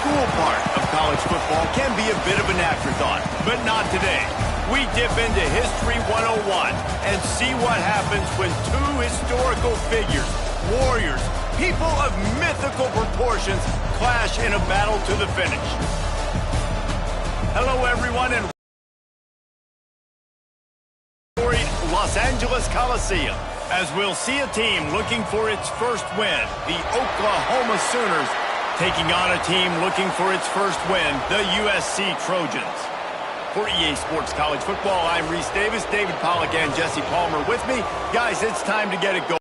school part of college football can be a bit of an afterthought, but not today. We dip into History 101 and see what happens when two historical figures, warriors, people of mythical proportions clash in a battle to the finish. Hello, everyone, and Los Angeles Coliseum, as we'll see a team looking for its first win, the Oklahoma Sooners, taking on a team looking for its first win, the USC Trojans. For EA Sports College Football, I'm Reese Davis, David Pollack, and Jesse Palmer with me. Guys, it's time to get it going.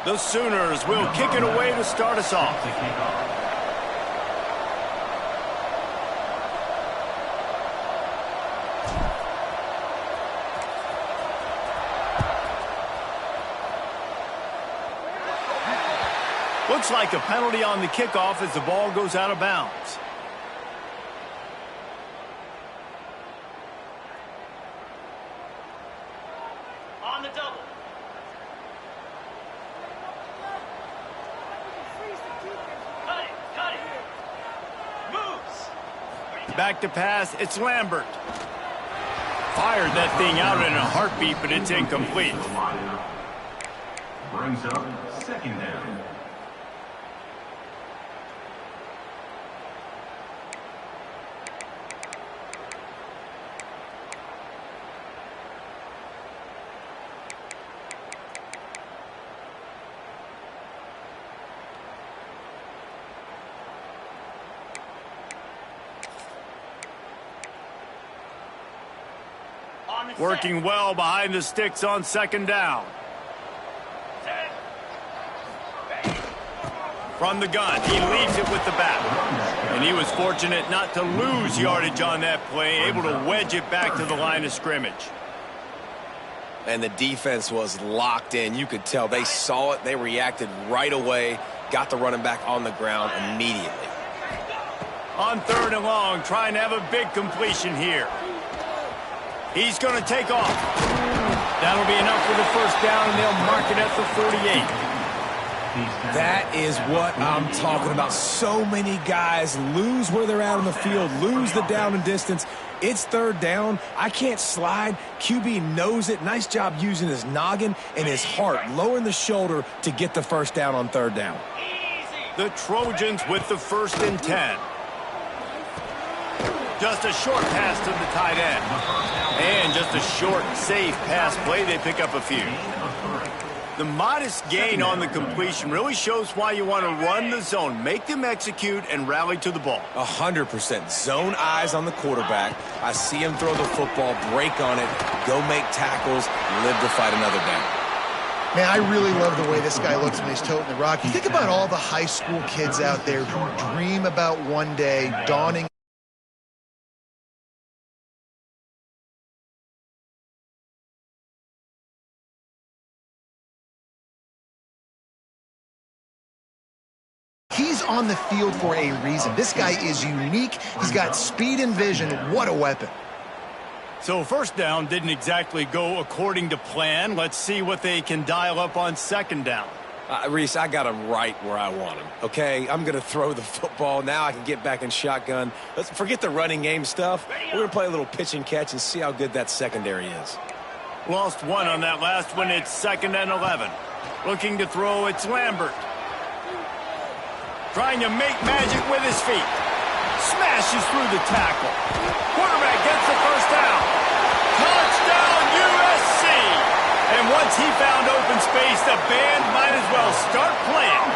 The Sooners will kick it away to start us off. Looks like a penalty on the kickoff as the ball goes out of bounds. On the double. Back to pass, it's Lambert. Fired that thing out in a heartbeat, but it's incomplete. Brings up second down. Working well behind the sticks on second down. From the gun, he leads it with the bat. And he was fortunate not to lose yardage on that play, able to wedge it back to the line of scrimmage. And the defense was locked in. You could tell they saw it. They reacted right away, got the running back on the ground immediately. On third and long, trying to have a big completion here. He's going to take off. That'll be enough for the first down, and they'll mark it at the 48. That is what I'm talking about. So many guys lose where they're at on the field, lose the down and distance. It's third down. I can't slide. QB knows it. Nice job using his noggin and his heart, lowering the shoulder to get the first down on third down. The Trojans with the 1st and 10. Just a short pass to the tight end. And just a short, safe pass play. They pick up a few. The modest gain on the completion really shows why you want to run the zone. Make them execute and rally to the ball. 100%. Zone eyes on the quarterback. I see him throw the football, break on it, go make tackles, live to fight another down. Man, I really love the way this guy looks when he's toting the rock. You think about all the high school kids out there who dream about one day donning. He's on the field for a reason. This guy is unique. He's got speed and vision. What a weapon. So first down didn't exactly go according to plan. Let's see what they can dial up on second down. Reese, I got him right where I want him. Okay, I'm going to throw the football. Now I can get back in shotgun. Let's forget the running game stuff. We're going to play a little pitch and catch and see how good that secondary is. Lost one on that last one. It's 2nd and 11. Looking to throw, it's Lambert. Trying to make magic with his feet. Smashes through the tackle. Quarterback gets the first down. Touchdown, USC! And once he found open space, the band might as well start playing.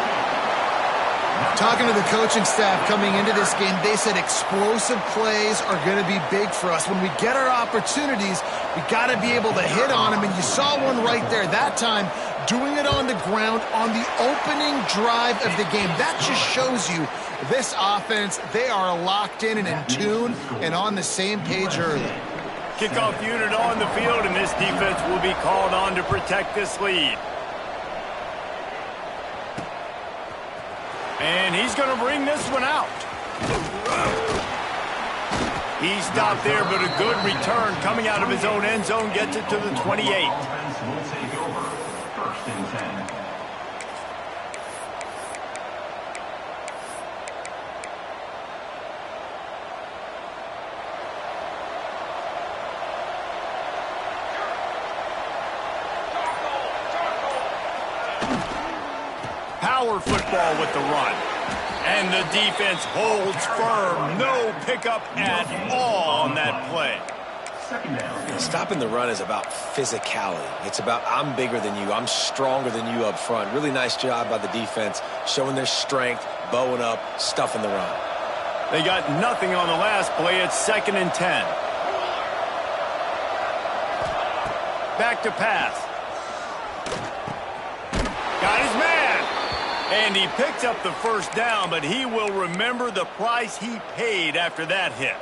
Talking to the coaching staff coming into this game, they said explosive plays are going to be big for us. When we get our opportunities, we got to be able to hit on them. And you saw one right there that time, doing it on the ground on the opening drive of the game. That just shows you this offense, they are locked in and tune and on the same page early. Kickoff unit on the field, and this defense will be called on to protect this lead. And he's going to bring this one out. He stopped there, but a good return coming out of his own end zone gets it to the 28. Offense will take over. 1st and 10. Power football with the run. And the defense holds firm. No pickup at all on that play. 2nd down. Stopping the run is about physicality. It's about I'm bigger than you. I'm stronger than you up front. Really nice job by the defense, showing their strength, bowing up, stuffing the run. They got nothing on the last play. It's 2nd and 10. Back to pass. Got his man. And he picked up the first down, but he will remember the price he paid after that hit.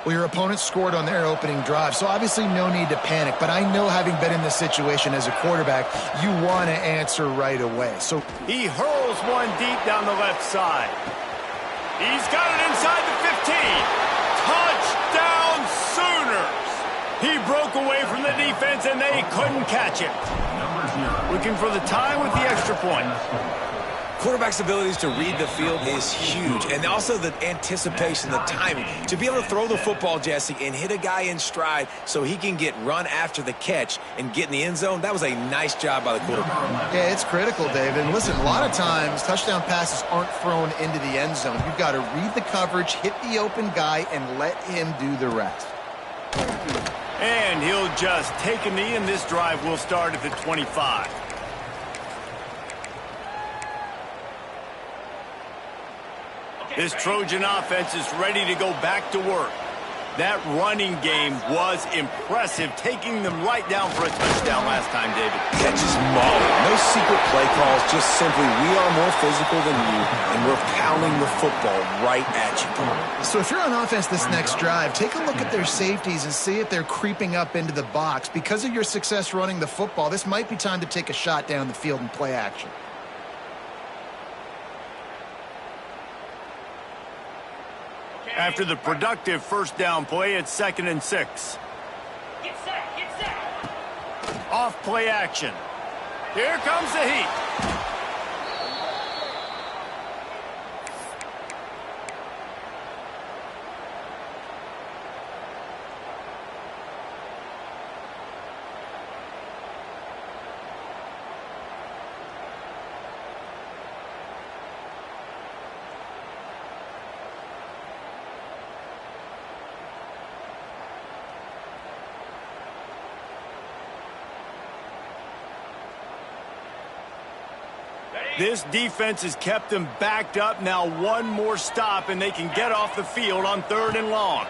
Well, your opponent scored on their opening drive, so obviously no need to panic. But I know, having been in this situation as a quarterback, you want to answer right away. So he hurls one deep down the left side. He's got it inside the 15. Touchdown Sooners! He broke away from the defense, and they couldn't catch it. Looking for the tie with the extra point. Quarterback's abilities to read the field is huge, and also the anticipation, the timing. To be able to throw the football, Jesse, and hit a guy in stride so he can get run after the catch and get in the end zone, that was a nice job by the quarterback. yeah, it's critical, David. And listen, a lot of times touchdown passes aren't thrown into the end zone. You've got to read the coverage, hit the open guy, and let him do the rest. And he'll just take a knee, and this drive will start at the 25. This Trojan offense is ready to go back to work. That running game was impressive, taking them right down for a touchdown last time, David. Yeah, just mauling. No secret play calls, just simply we are more physical than you, and we're pounding the football right at you. So if you're on offense this next drive, take a look at their safeties and see if they're creeping up into the box. Because of your success running the football, this might be time to take a shot down the field and play action. After the productive first down play, it's 2nd and 6. Get set, get set. Off play action. Here comes the heat. This defense has kept them backed up. Now one more stop, and they can get off the field on 3rd and long.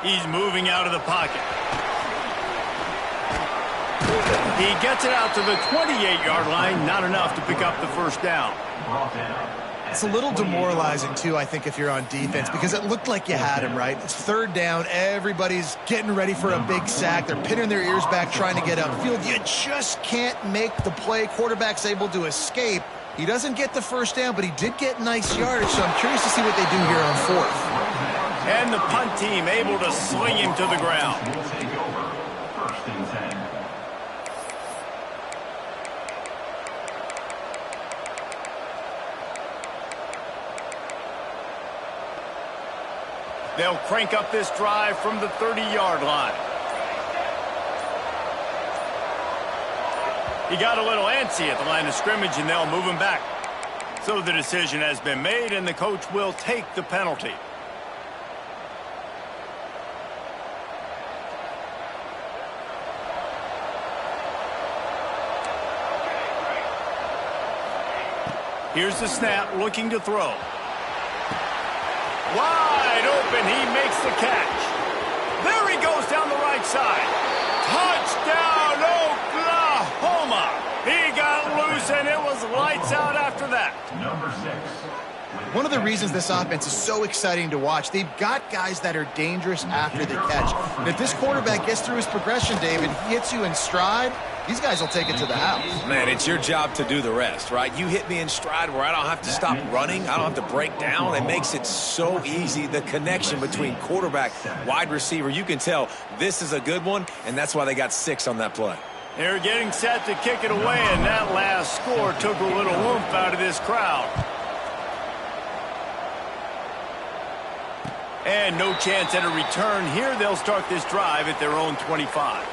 He's moving out of the pocket. He gets it out to the 28-yard line. Not enough to pick up the first down. It's a little demoralizing, too, I think, if you're on defense, because it looked like you had him, right? It's 3rd down. Everybody's getting ready for a big sack. They're pinning their ears back, trying to get upfield. You just can't make the play. Quarterback's able to escape. He doesn't get the first down, but he did get nice yardage, so I'm curious to see what they do here on 4th. And the punt team able to sling him to the ground. Will take over. 1st and 10. They'll crank up this drive from the 30-yard line. He got a little antsy at the line of scrimmage, and they'll move him back. So the decision has been made, and the coach will take the penalty. Here's the snap, looking to throw. Wide open, he makes the catch. There he goes down the right side. Touchdown, Oklahoma! He got loose, and it was lights out after that. Number 6. One of the reasons this offense is so exciting to watch, they've got guys that are dangerous after the catch. And if this quarterback gets through his progression, David, he hits you in stride, these guys will take it to the house. Man, it's your job to do the rest, right? You hit me in stride where I don't have to stop running. I don't have to break down. It makes it so easy. The connection between quarterback, wide receiver, you can tell this is a good one, and that's why they got 6 on that play. They're getting set to kick it away, and that last score took a little oomph out of this crowd. And no chance at a return here. They'll start this drive at their own 25.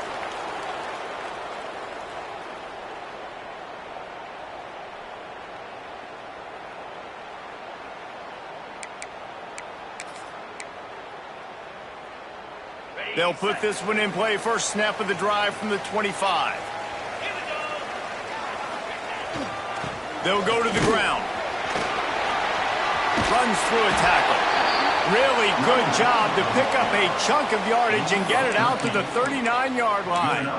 They'll put this one in play. First snap of the drive from the 25. They'll go to the ground. Runs through a tackle. Really good job to pick up a chunk of yardage and get it out to the 39-yard line.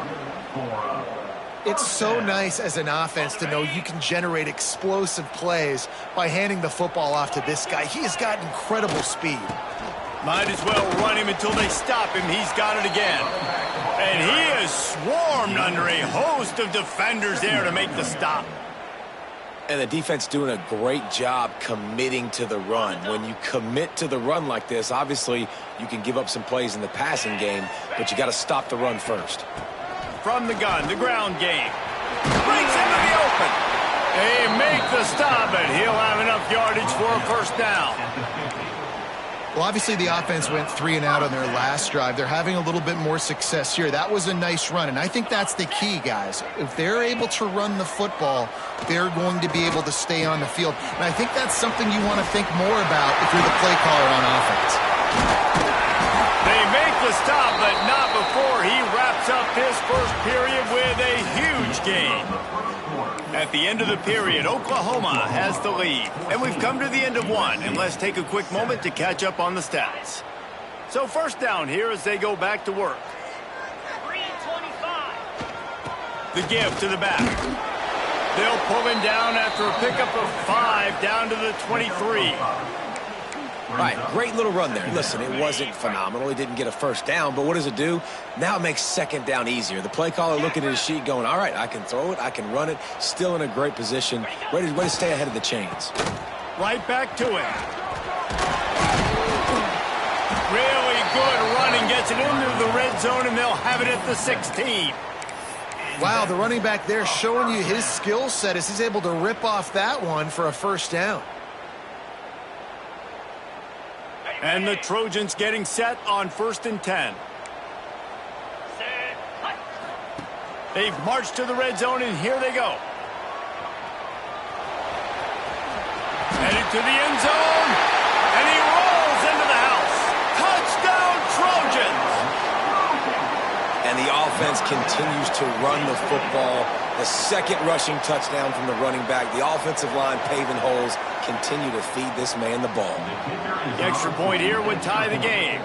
It's so nice as an offense to know you can generate explosive plays by handing the football off to this guy. He has got incredible speed. Might as well run him until they stop him. He's got it again. And he is swarmed under a host of defenders there to make the stop. And the defense doing a great job committing to the run. When you commit to the run like this, obviously you can give up some plays in the passing game, but you got to stop the run first. From the gun, the ground game. Breaks into the open. They make the stop, and he'll have enough yardage for a first down. Well, obviously the offense went 3 and out on their last drive. They're having a little bit more success here. That was a nice run, and I think that's the key, guys. If they're able to run the football, they're going to be able to stay on the field. And I think that's something you want to think more about if you're the play caller on offense. They make the stop, but not before he wraps up this first period with a huge gain. At the end of the period, Oklahoma has the lead. And we've come to the end of one, and let's take a quick moment to catch up on the stats. So first down here as they go back to work. 3:25. The give to the back. They'll pull him down after a pickup of 5 down to the 23. All right, great little run there. Listen, it wasn't phenomenal. He didn't get a first down, but what does it do? Now it makes second down easier. The play caller looking at his sheet going, all right, I can throw it, I can run it, still in a great position, ready to stay ahead of the chains. Right back to him. Really good running, gets it into the red zone, and they'll have it at the 16. Wow, the running back there showing you his skill set as he's able to rip off that one for a first down. And the Trojans getting set on 1st and 10. They've marched to the red zone, and here they go. Headed to the end zone, and he rolls into the house. Touchdown, Trojans! And the offense continues to run the football. The second rushing touchdown from the running back. The offensive line paving holes. Continue to feed this man the ball. The extra point here would tie the game.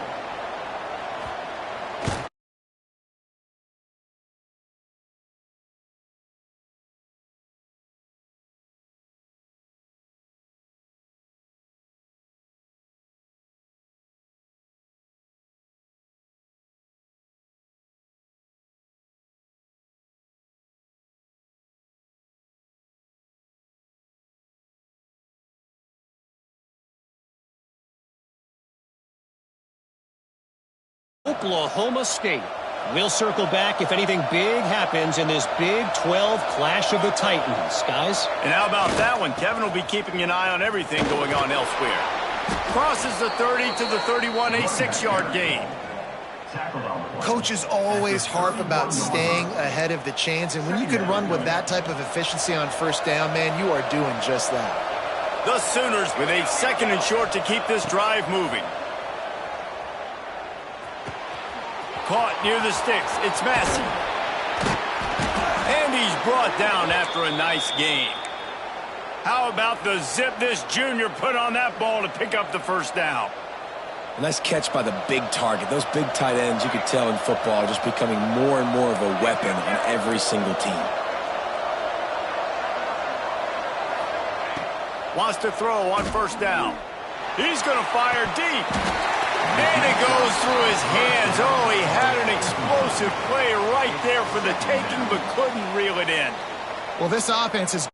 Oklahoma State. We'll circle back if anything big happens in this Big 12 clash of the Titans, guys. And how about that one? Kevin will be keeping an eye on everything going on elsewhere. Crosses the 30 to the 31, a 6-yard gain. Coaches always harp about staying ahead of the chains, and when you can run with that type of efficiency on first down, man, you are doing just that. The Sooners with a 2nd and short to keep this drive moving. Caught near the sticks. It's Massey. And he's brought down after a nice gain. How about the zip this junior put on that ball to pick up the first down? A nice catch by the big target. Those big tight ends, you could tell in football, are just becoming more and more of a weapon on every single team. Wants to throw on first down. He's going to fire deep. And it goes through his hands. Oh, he had an explosive play right there for the taking, but couldn't reel it in. Well, this offense is...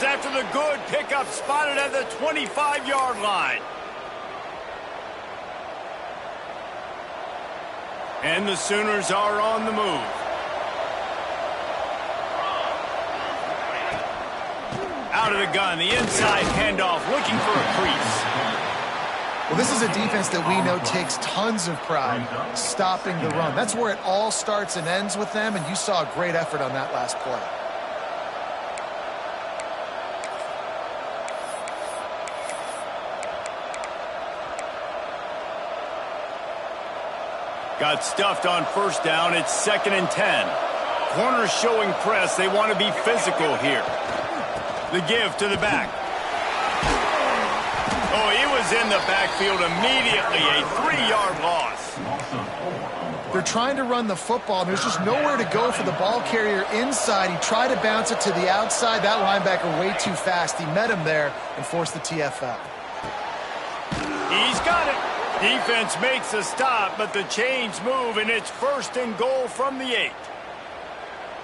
After the good pickup spotted at the 25-yard line. And the Sooners are on the move. Out of the gun, the inside handoff, looking for a crease. Well, this is a defense that we know takes tons of pride stopping the run. That's where it all starts and ends with them, and you saw a great effort on that last play. Got stuffed on first down. It's 2nd and 10. Corners showing press. They want to be physical here. The give to the back. Oh, he was in the backfield immediately. A 3-yard loss. They're trying to run the football, and there's just nowhere to go for the ball carrier inside. He tried to bounce it to the outside. That linebacker way too fast. He met him there and forced the TFL. He's got it. Defense makes a stop, but the chains move, and it's 1st and goal from the 8.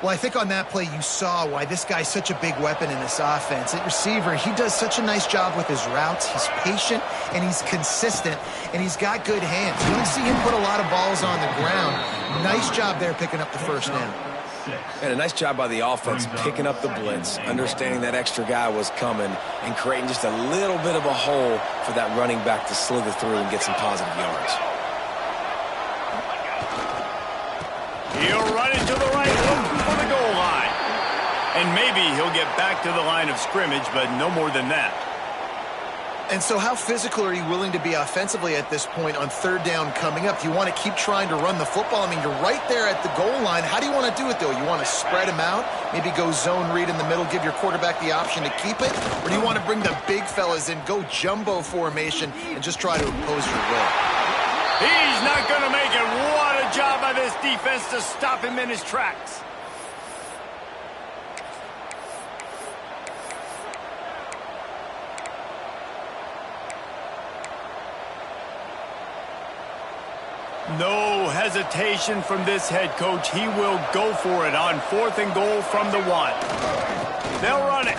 Well, I think on that play you saw why this guy's such a big weapon in this offense. At receiver, he does such a nice job with his routes. He's patient, and he's consistent, and he's got good hands. You don't see him put a lot of balls on the ground. Nice job there picking up the first down. And a nice job by the offense picking up the blitz, understanding that extra guy was coming, and creating just a little bit of a hole for that running back to slither through and get some positive yards. He'll run it to the right, looking for the goal line. And maybe he'll get back to the line of scrimmage, but no more than that. And so how physical are you willing to be offensively at this point on 3rd down coming up? Do you want to keep trying to run the football? I mean, you're right there at the goal line. How do you want to do it, though? You want to spread him out, maybe go zone read in the middle, give your quarterback the option to keep it? Or do you want to bring the big fellas in, go jumbo formation, and just try to impose your will? He's not going to make it. What a job by this defense to stop him in his tracks. No hesitation from this head coach. He will go for it on 4th and goal from the 1. They'll run it.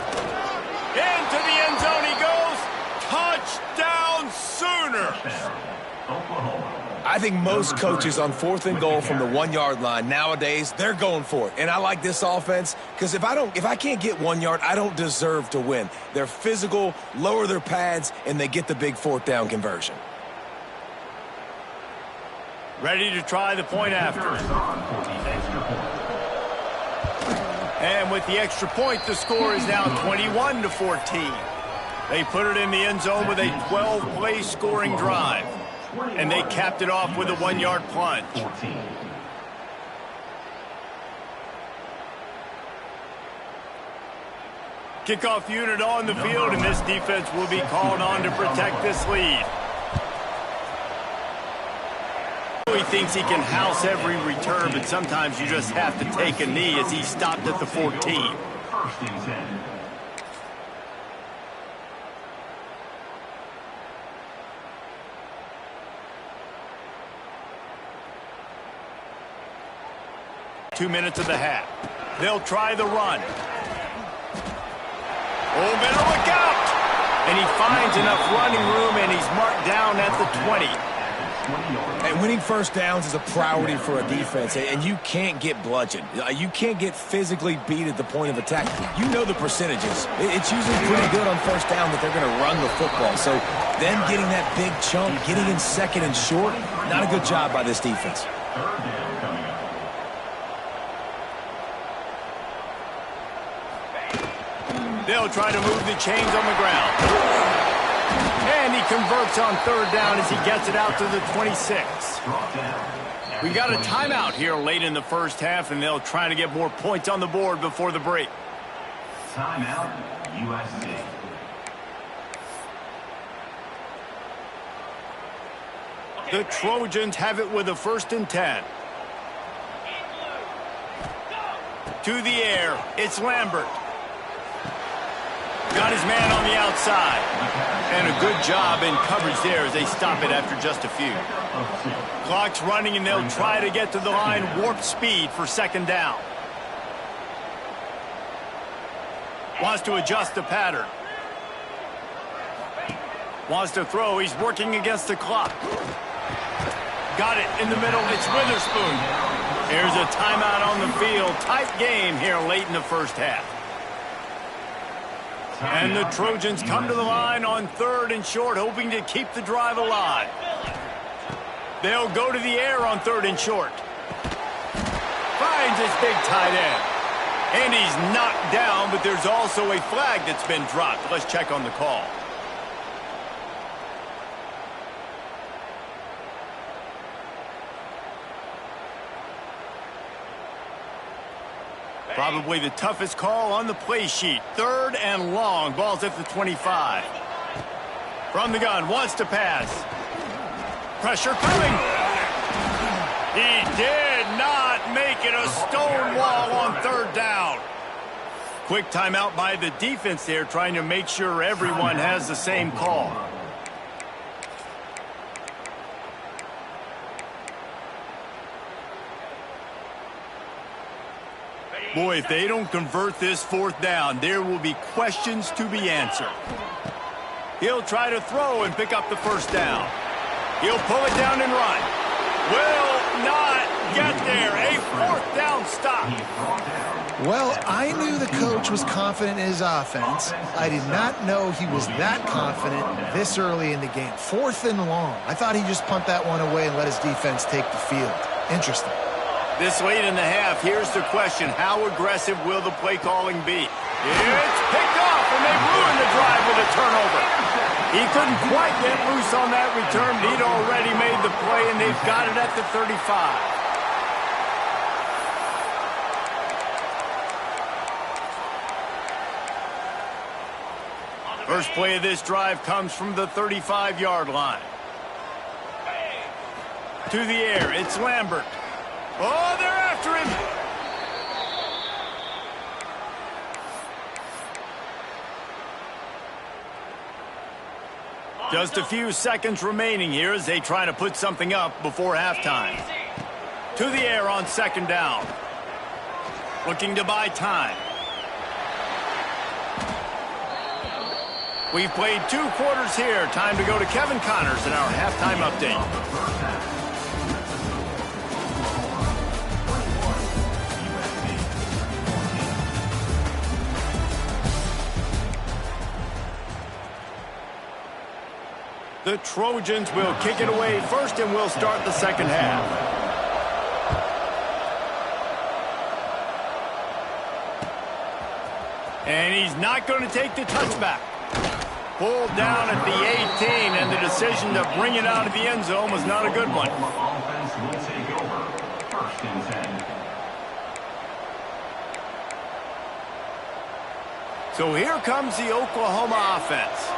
Into the end zone he goes. Touchdown Sooners. I think most coaches on 4th and goal from the 1-yard line nowadays, they're going for it. And I like this offense because if I can't get 1 yard, I don't deserve to win. They're physical, lower their pads, and they get the big 4th down conversion. Ready to try the point after. And with the extra point, the score is now 21-14. They put it in the end zone with a 12-play scoring drive. And they capped it off with a 1-yard plunge. Kickoff unit on the field, and this defense will be called on to protect this lead. He thinks he can house every return, but sometimes you just have to take a knee as he stopped at the 14. 1st and 10. Two minutes of the half. They'll try the run. Oh, better look out! And he finds enough running room, and he's marked down at the 20. yards. And winning first downs is a priority for a defense, and you can't get bludgeoned. You can't get physically beat at the point of attack. You know the percentages. It's usually pretty good on first down that they're going to run the football. So them getting that big chunk, getting in second and short, not a good job by this defense. Third down coming up. They'll try to move the chains on the ground. And he converts on third down as he gets it out to the 26. Brought down. We got a timeout here late in the first half, and they'll try to get more points on the board before the break. Timeout, USC. The Trojans have it with a 1st and 10. To the air, it's Lambert. Got his man on the outside. And a good job in coverage there as they stop it after just a few. Clock's running, and they'll try to get to the line warp speed for 2nd down. Wants to adjust the pattern. Wants to throw. He's working against the clock. Got it in the middle. It's Witherspoon. Here's a timeout on the field. Tight game here late in the first half. And the Trojans come to the line on 3rd and short, hoping to keep the drive alive. They'll go to the air on 3rd and short. Finds his big tight end. And he's knocked down, but there's also a flag that's been dropped. Let's check on the call. Probably the toughest call on the play sheet. 3rd and long. Ball's at the 25. From the gun. Wants to pass. Pressure coming. He did not make it. A stone wall on 3rd down. Quick timeout by the defense there, trying to make sure everyone has the same call. Boy, if they don't convert this 4th down, there will be questions to be answered. He'll try to throw and pick up the 1st down. He'll pull it down and run. Will not get there. A 4th down stop. Well, I knew the coach was confident in his offense. I did not know he was that confident this early in the game. 4th and long. I thought he'd just punt that one away and let his defense take the field. Interesting. This late in the half, here's the question. How aggressive will the play calling be? It's picked off, and they ruined the drive with a turnover. He couldn't quite get loose on that return, but he'd already made the play, and they've got it at the 35. First play of this drive comes from the 35-yard line. To the air, it's Lambert. Oh, they're after him. Just a few seconds remaining here as they try to put something up before halftime. To the air on 2nd down. Looking to buy time. We've played 2 quarters here. Time to go to Kevin Connors in our halftime update. The Trojans will kick it away first, and we'll start the 2nd half. And he's not going to take the touchback. Pulled down at the 18, and the decision to bring it out of the end zone was not a good one. Offense will take over. 1st and 10. So here comes the Oklahoma offense.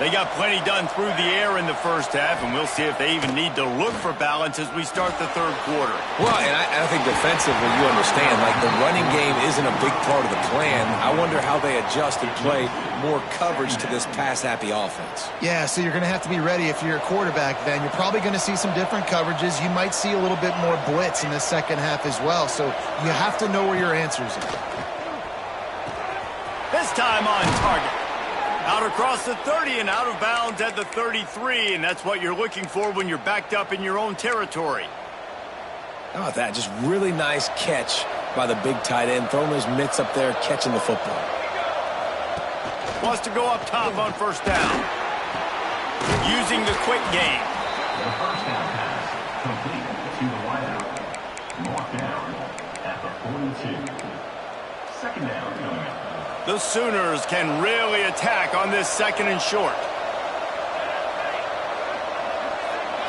They got plenty done through the air in the first half, and we'll see if they even need to look for balance as we start the 3rd quarter. Well, and I think defensively, you understand, like the running game isn't a big part of the plan. I wonder how they adjust and play more coverage to this pass-happy offense. Yeah, so you're going to have to be ready if you're a quarterback then. You're probably going to see some different coverages. You might see a little bit more blitz in the 2nd half as well, so you have to know where your answers are. This time on target. Out across the 30 and out of bounds at the 33, and that's what you're looking for when you're backed up in your own territory. How about that? Just really nice catch by the big tight end, throwing those mitts up there, catching the football. Wants to go up top on first down. Using the quick game. The first down pass complete to the wideout. Marked down at the 42. Second down coming up. The Sooners can really attack on this second and short.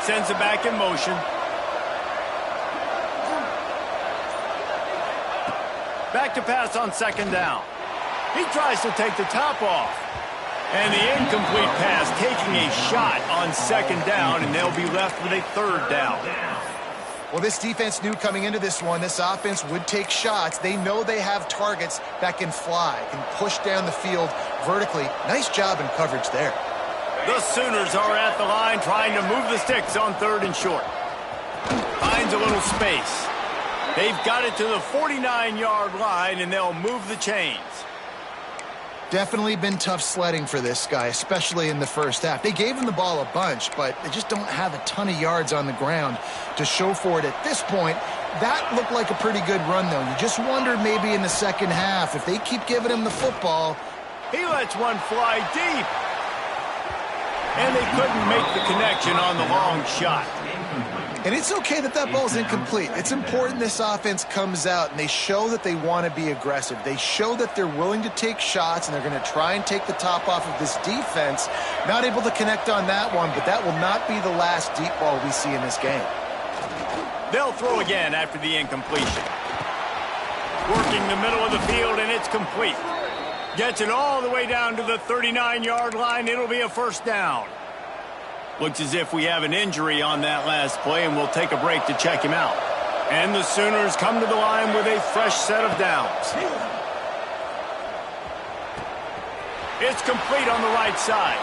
Sends it back in motion. Back to pass on second down. He tries to take the top off. And the incomplete pass taking a shot on second down, and they'll be left with a third down. Well, this defense knew coming into this one, this offense would take shots. They know they have targets that can fly, can push down the field vertically. Nice job in coverage there. The Sooners are at the line trying to move the sticks on third and short. Finds a little space. They've got it to the 49-yard line, and they'll move the chains. Definitely been tough sledding for this guy, especially in the first half. They gave him the ball a bunch, but they just don't have a ton of yards on the ground to show for it at this point. That looked like a pretty good run, though. You just wondered maybe in the second half, if they keep giving him the football. He lets one fly deep. And they couldn't make the connection on the long shot. And it's okay that that ball's incomplete. It's important this offense comes out and they show that they want to be aggressive. They show that they're willing to take shots and they're going to try and take the top off of this defense. Not able to connect on that one, but that will not be the last deep ball we see in this game. They'll throw again after the incompletion. Working the middle of the field, and it's complete. Gets it all the way down to the 39-yard line. It'll be a first down. Looks as if we have an injury on that last play, and we'll take a break to check him out. And the Sooners come to the line with a fresh set of downs. It's complete on the right side.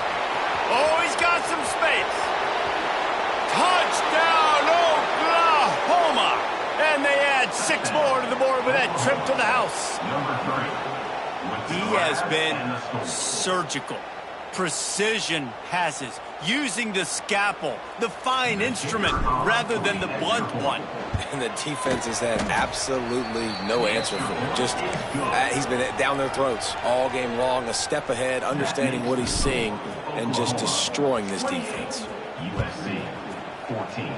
Oh, he's got some space. Touchdown, Oklahoma! And they add 6 more to the board with that trip to the house. Number 3. He has been surgical. Precision passes, using the scalpel, the fine instrument, rather than the blunt one. And the defense has had absolutely no answer for him. Just, he's been down their throats all game long, a step ahead, understanding what he's seeing, and just destroying this defense. USC 14.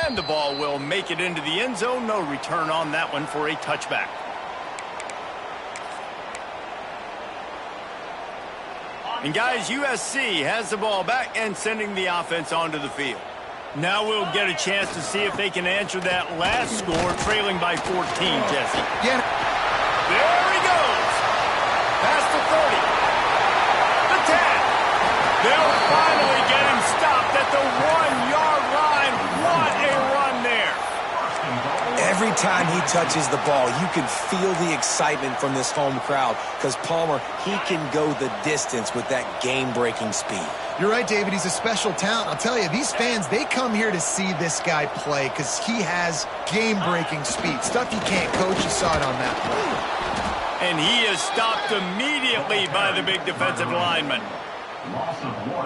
And the ball will make it into the end zone. No return on that one for a touchback. And guys, USC has the ball back and sending the offense onto the field. Now we'll get a chance to see if they can answer that last score, trailing by 14, Jesse. Yeah. There he goes. Past the 30. The 10. They'll finally get him stopped at the 1-yard line. What a run there. Every time he touches the ball, you can feel the excitement from this home crowd because Palmer, he can go the distance with that game-breaking speed. You're right, David. He's a special talent. I'll tell you, these fans, they come here to see this guy play because he has game-breaking speed. Stuff you can't coach. You saw it on that play. And he is stopped immediately by the big defensive lineman.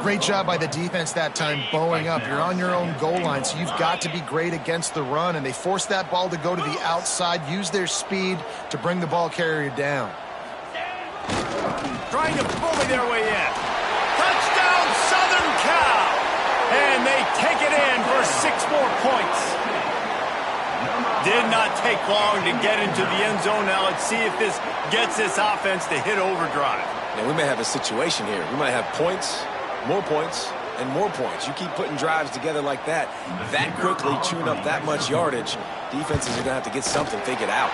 Great job by the defense that time, bowing up. You're on your own goal line, so you've got to be great against the run, and they forced that ball to go to the outside, use their speed to bring the ball carrier down. Trying to bully their way in. Touchdown, Southern Cal! And they take it in for 6 more points. Did not take long to get into the end zone. Now let's see if this gets this offense to hit overdrive. Now, we may have a situation here. We might have points, and more points. You keep putting drives together like that quickly, chewing up that much yardage, defenses are going to have to get something figured out.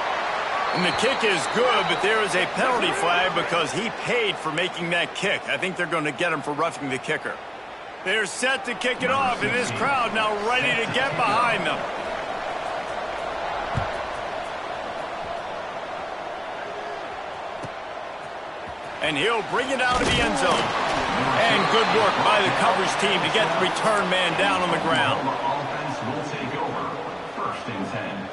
And the kick is good, but there is a penalty flag because he paid for making that kick. I think they're going to get him for roughing the kicker. They're set to kick it off, and this crowd now ready to get behind them. And he'll bring it out of the end zone. And good work by the coverage team to get the return man down on the ground. Offense will take over. First and 10.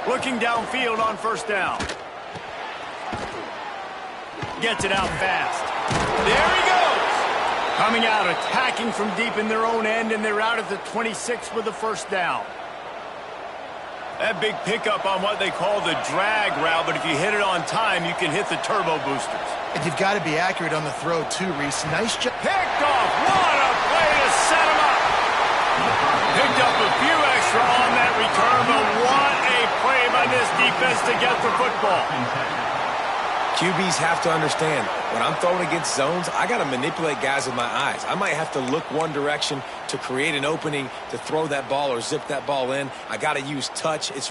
Looking downfield on first down. Gets it out fast. There he goes. Coming out, attacking from deep in their own end, and they're out at the 26 with the first down. That big pickup on what they call the drag route, but if you hit it on time, you can hit the turbo boosters. And you've got to be accurate on the throw, too, Reese. Nice job. Picked off. What a play to set him up. Picked up a few extra on that return, but what a play by this defense to get the football. QBs have to understand, when I'm throwing against zones, I got to manipulate guys with my eyes. I might have to look one direction to create an opening to throw that ball or zip that ball in. I got to use touch. It's